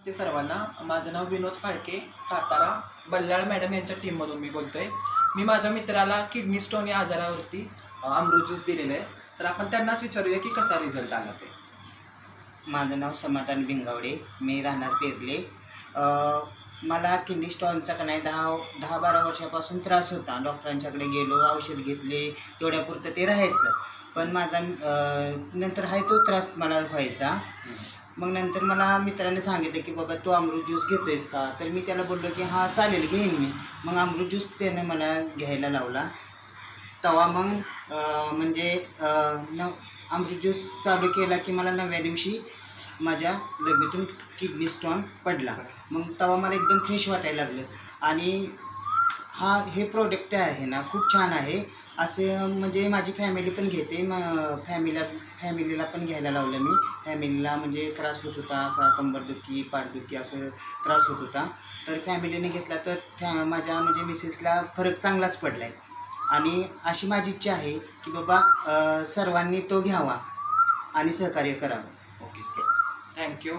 ते सर्वांना. माझं नाव विनोद फाळके, सातारा बल्लाळ मॅडम यांच्या टीममधून मी बोलतोय. मी माझ्या मित्राला किडनी स्टोन या आजारावरती अमृत ज्यूस दिलेलं आहे. तर आपण त्यांनाच विचारूया की कसा रिझल्ट आला ते. माझं नाव समाधान बिंगावडे, मी राहणार पेरले. मला किडनी स्टोनचा का नाही 10-12 वर्षापासून त्रास होता. डॉक्टरांच्याकडे गेलो, औषध घेतले, तेवढ्यापुरतं ते राहायचं. पण माझा नंतर आहे तो त्रास मला व्हायचा. मग नंतर मला मित्राने सांगितलं की बाबा तू अमृत ज्यूस घेतो आहेस का? तर मी त्याला बोललो की हां चालेल घेईन मी. मग अमृत ज्यूस त्याने मला घ्यायला लावला. तेव्हा मग म्हणजे अमृत ज्यूस चालू केला की मला 9व्या दिवशी माझ्या लघवीतून किडनी स्टोन पडला. मग तेव्हा मला एकदम फ्रेश वाटायला लागलं. आणि हे प्रोडक्ट आहे ना खूप छान आहे. असे म्हणजे माझी फॅमिली पण घेते. फॅमिलीला पण घ्यायला लावलं मी. फॅमिलीला म्हणजे त्रास होत होता, असा कंबरदुखी, पाठदुखी असं त्रास होत होता. तर फॅमिलीने घेतला तर माझ्या म्हणजे मिसेसला फरक चांगलाच पडला आहे. आणि अशी माझी इच्छा आहे की बाबा सर्वांनी तो घ्यावा आणि सहकार्य करावं. Okay, thank you.